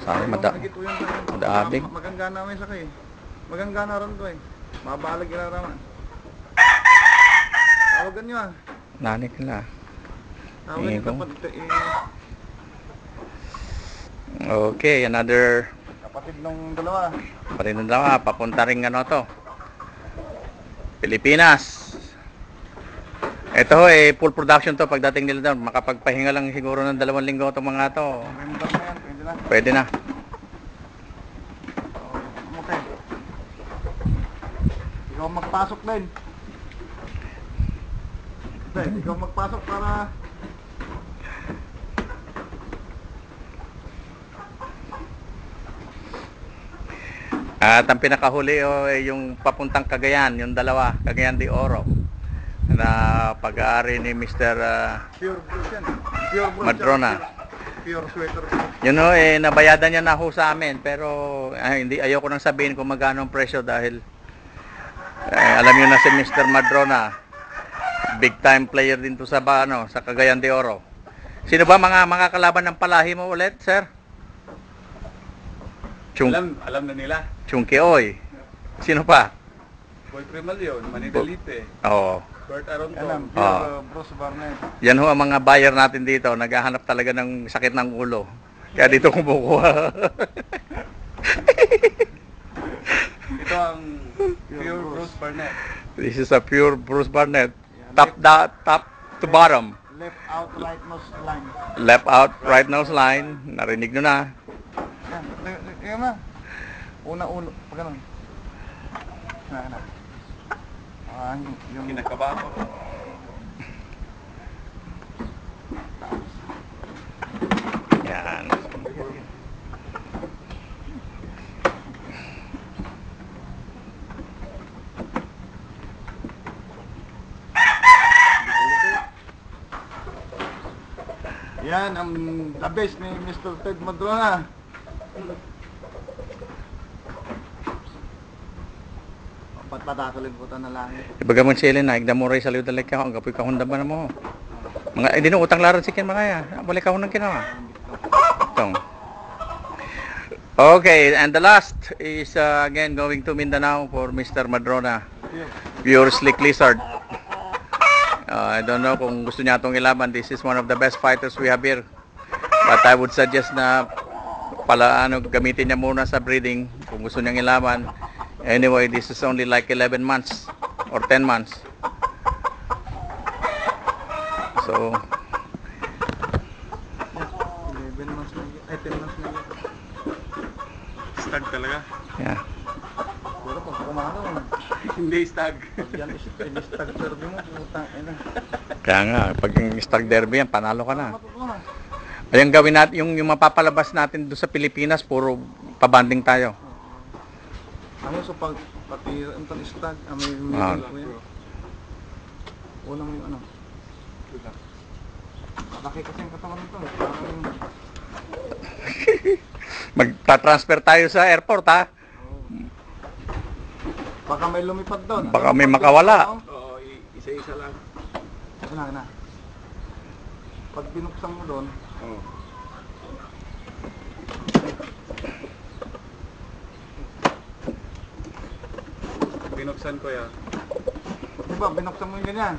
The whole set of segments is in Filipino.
Sana madabig. Maganggana may sakay. Maganggana ron to eh. Mabalag ilaraman. Tawagan nyo ah. Nani kila. Tawagan nyo dapat Okay, another kapatid nung dalawa. papunta rin ano to. Pilipinas. Ito full production to pagdating nila doon. Makapagpahinga lang siguro ng 2 linggo itong mga to. Member na yan, pwede na. Pwede na. Okay. Ikaw magpasok din. Ikaw magpasok para... At ang pinakahuli yung papuntang Cagayan, yung dalawa, Cagayan de Oro. Na pag-aari ni Mr. Pure Bruce yan. Pure Bruce. Madrona. Pure sweater. Yun nabayadan niya na ho sa amin. Pero hindi, ayoko nang sabihin kung magkano ang presyo dahil alam niyo na si Mr. Madrona. Big time player din to sa Cagayan de Oro. Sino ba mga kalaban ng palahi mo ulit, sir? Alam na nila. Chunky Oy. Sino pa? Boy Primal yun, Manidalite. Oo. Bert Aronton. Bruce Barnett. Yan ho ang mga buyer natin dito. Naghahanap talaga ng sakit ng ulo. Kaya dito kumukuha. Ito ang pure Bruce Barnett. This is a pure Bruce Barnett. Top to bottom. Left out, right nose line. Left out, right nose line. Narinig nyo na. Yan na. Una ulo. Pag ganun. Na. Yung kinakaba ko. Yan. Yan ang the best ni Mr. Ted Madrona. Patatakalin na lang. Ibaga mo sila na, igdamuray sa liw dalay ka, ang gapoy kahon ba na mo. Mga, hindi nung utang laran si Ken makaya. Balik kahon ng kinawa. Itong. Okay, and the last is again going to Mindanao for Mr. Madrona. Pure Slick Lizard. I don't know kung gusto niya itong ilaban. This is one of the best fighters we have here. But I would suggest na gamitin niya muna sa breeding kung gusto niyang ilaban. Anyway, this is only like 11 months or 10 months. So 11 months na yun. Ay, 10 months na yun. Stag talaga? yeah. Pero pag kumano, Hindi stag. pag yan stag survey mo, putang ina. Kaya nga, pag yung stag derby yan, panalo ka na. Matutunan. Ayun gawin natin, yung mapapalabas natin doon sa Pilipinas, puro pabanding tayo. Ano so pati ang stag, may ko yan. Unang yung ano. Laki kasi ang katawan nito. Magta-transfer tayo sa airport, ha? Baka may lumipad doon. Baka may makawala. Oo, isa-isa lang. Na. Pag binuksan mo doon, binuksan ko yan. Diba, binuksan mo yung ganyan.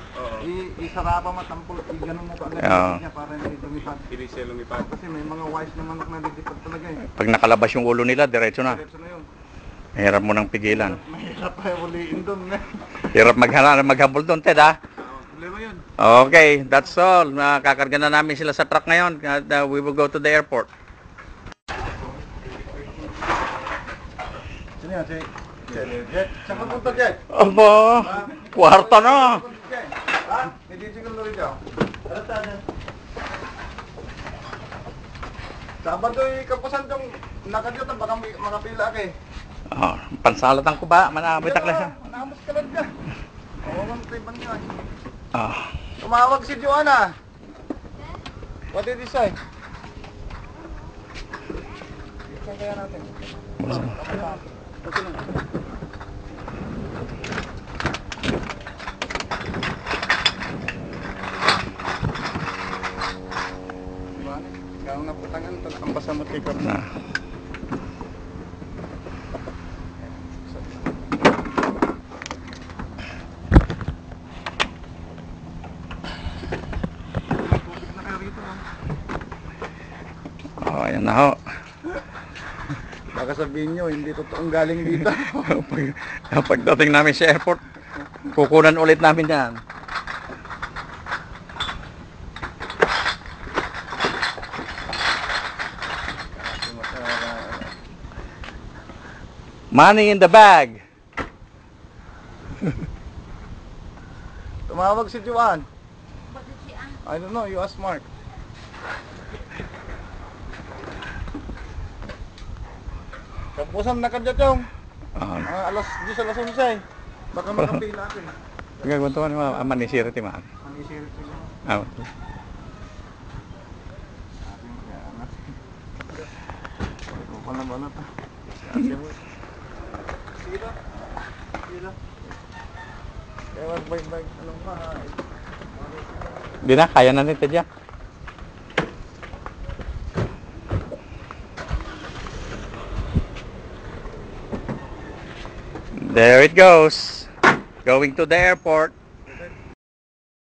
Isarapa mo, tampol, i-ganon mo ka agad niya para hindi lumipad. Hindi siya lumipad. Kasi may mga wise na manok na lilipad talaga eh. Pag nakalabas yung ulo nila, diretso na. Diretso na yun. Hirap mo nang pigilan. Mahirap pa uliin doon. Hirap maghabol doon, Ted, ha? Problema yun. Okay, that's all. Nakakarga na namin sila sa truck ngayon. We will go to the airport. Sino yan? Jet? Saan ka punta, Jet? Aba, kwarta na. Ha? Hindi siguro rin daw. Sabado yung kapusan yung nakadyota, baka makapila ka eh. Pansalatan ko ba? Manabitak lang siya. Manamas ka lang dyan. Oo, ang tribang nyo. Ah. Tumawag si Joanna. What did he say? Saan kaya natin? Diba? Kaya ang naputangan, ang pasamot kay Karna. na ho. Baka sabihin nyo, hindi totoong galing dito. Pagdating namin sa airport, kukunan ulit namin yan. Money in the bag. Tumawag si Juan. I don't know, you ask Mark. Kapusan na kadya chong. Alas 10 alas 11. Baka makapila ako eh. Gagawin mo aman ni Siriti man. Ang isirit ko yun. Ah. Ikaw pa na ba na ta? Sila. Sila. Kaya mag-bike-bike. Anong pa? Di na, kaya na nito dyan. There it goes. Going to the airport.